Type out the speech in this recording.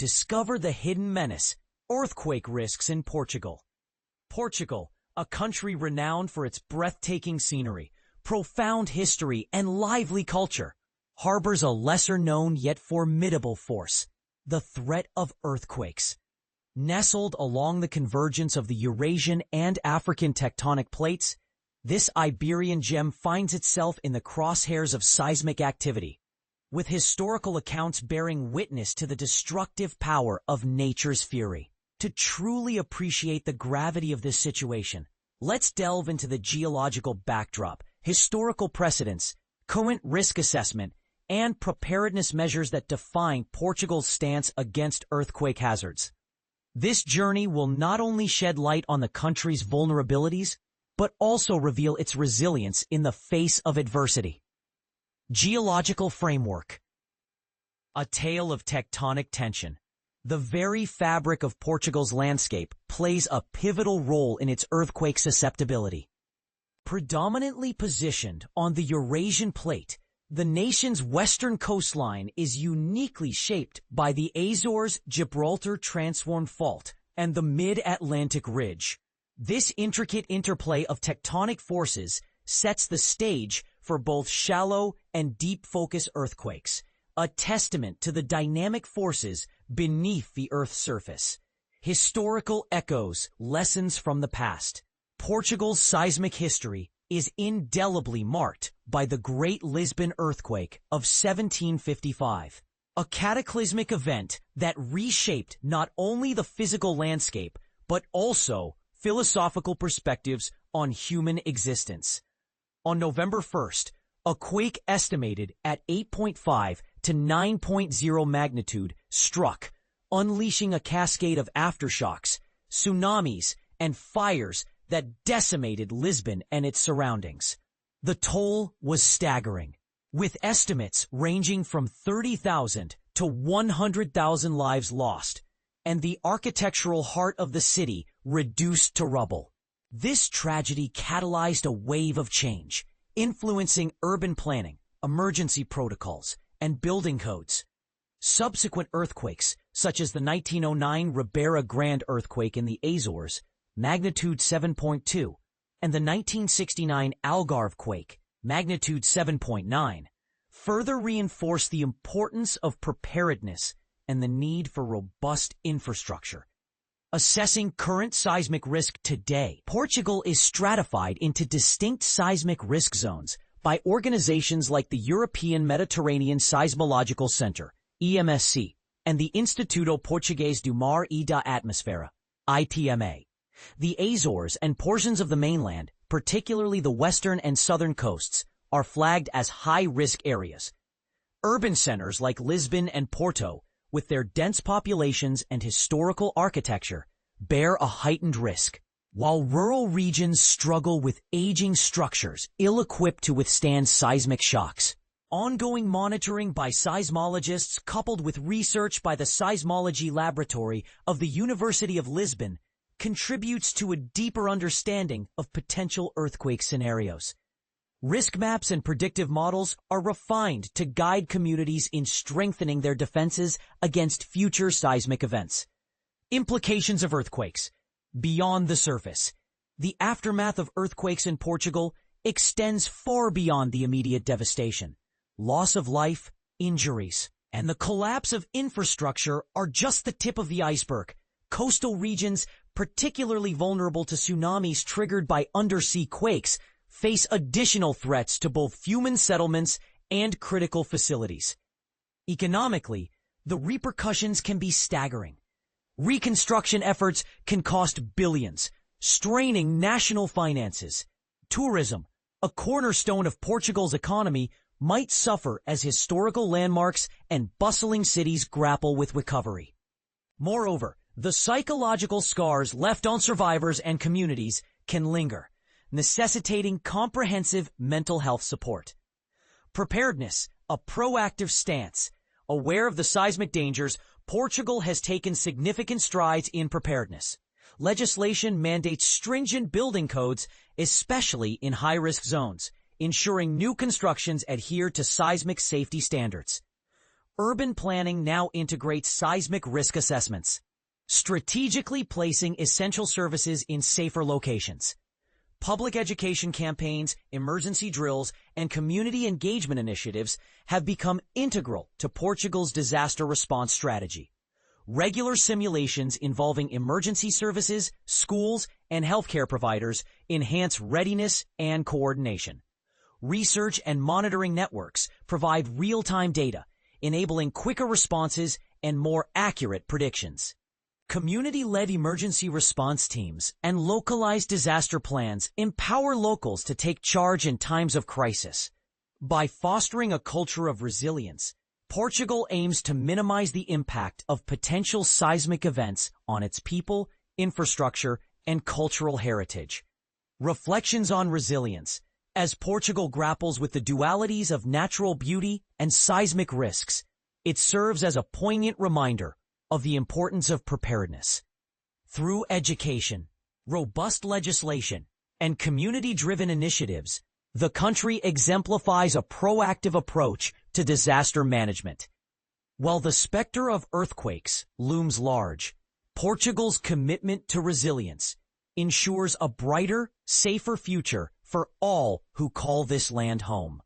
discover the hidden menace, earthquake risks in Portugal. Portugal, a country renowned for its breathtaking scenery, profound history, and lively culture, harbors a lesser-known yet formidable force, the threat of earthquakes. Nestled along the convergence of the Eurasian and African tectonic plates, this Iberian gem finds itself in the crosshairs of seismic activity, with historical accounts bearing witness to the destructive power of nature's fury. To truly appreciate the gravity of this situation, let's delve into the geological backdrop, historical precedents, current risk assessment, and preparedness measures that define Portugal's stance against earthquake hazards. This journey will not only shed light on the country's vulnerabilities, but also reveal its resilience in the face of adversity. Geological framework. A tale of tectonic tension. The very fabric of Portugal's landscape plays a pivotal role in its earthquake susceptibility. Predominantly positioned on the Eurasian plate, the nation's western coastline is uniquely shaped by the Azores-Gibraltar Transform Fault and the Mid-Atlantic Ridge. This intricate interplay of tectonic forces sets the stage for both shallow and deep-focus earthquakes, a testament to the dynamic forces beneath the Earth's surface. Historical echoes, lessons from the past. Portugal's seismic history is indelibly marked by the Great Lisbon Earthquake of 1755, a cataclysmic event that reshaped not only the physical landscape, but also philosophical perspectives on human existence. On November 1st, a quake estimated at 8.5 to 9.0 magnitude struck, unleashing a cascade of aftershocks, tsunamis, and fires that decimated Lisbon and its surroundings. The toll was staggering, with estimates ranging from 30,000 to 100,000 lives lost, and the architectural heart of the city reduced to rubble. This tragedy catalyzed a wave of change, influencing urban planning, emergency protocols, and building codes. Subsequent earthquakes, such as the 1909 Ribeira Grande earthquake in the Azores, magnitude 7.2, and the 1969 Algarve quake, magnitude 7.9, further reinforced the importance of preparedness and the need for robust infrastructure. Assessing current seismic risk today, Portugal is stratified into distinct seismic risk zones by organizations like the European Mediterranean Seismological Center, EMSC, and the Instituto Português do Mar e da Atmosfera, ITMA. The Azores and portions of the mainland, particularly the western and southern coasts, are flagged as high-risk areas. Urban centers like Lisbon and Porto, with their dense populations and historical architecture, bear a heightened risk, while rural regions struggle with aging structures ill-equipped to withstand seismic shocks. Ongoing monitoring by seismologists coupled with research by the Seismology Laboratory of the University of Lisbon contributes to a deeper understanding of potential earthquake scenarios. Risk maps and predictive models are refined to guide communities in strengthening their defenses against future seismic events. Implications of earthquakes. Beyond the surface. The aftermath of earthquakes in Portugal extends far beyond the immediate devastation. Loss of life, injuries, and the collapse of infrastructure are just the tip of the iceberg. Coastal regions, particularly vulnerable to tsunamis triggered by undersea quakes, face additional threats to both human settlements and critical facilities. Economically, the repercussions can be staggering. Reconstruction efforts can cost billions, straining national finances. Tourism, a cornerstone of Portugal's economy, might suffer as historical landmarks and bustling cities grapple with recovery. Moreover, the psychological scars left on survivors and communities can linger, necessitating comprehensive mental health support. Preparedness, a proactive stance. Aware of the seismic dangers, Portugal has taken significant strides in preparedness. Legislation mandates stringent building codes, especially in high-risk zones, ensuring new constructions adhere to seismic safety standards. urban planning now integrates seismic risk assessments, strategically placing essential services in safer locations. Public education campaigns, emergency drills, and community engagement initiatives have become integral to Portugal's disaster response strategy. Regular simulations involving emergency services, schools, and healthcare providers enhance readiness and coordination. Research and monitoring networks provide real-time data, enabling quicker responses and more accurate predictions. Community-led emergency response teams and localized disaster plans empower locals to take charge in times of crisis. By fostering a culture of resilience, Portugal aims to minimize the impact of potential seismic events on its people, infrastructure, and cultural heritage. Reflections on resilience. As Portugal grapples with the dualities of natural beauty and seismic risks, it serves as a poignant reminder of the importance of preparedness. Through education, robust legislation, and community-driven initiatives, the country exemplifies a proactive approach to disaster management. While the specter of earthquakes looms large, Portugal's commitment to resilience ensures a brighter, safer future for all who call this land home.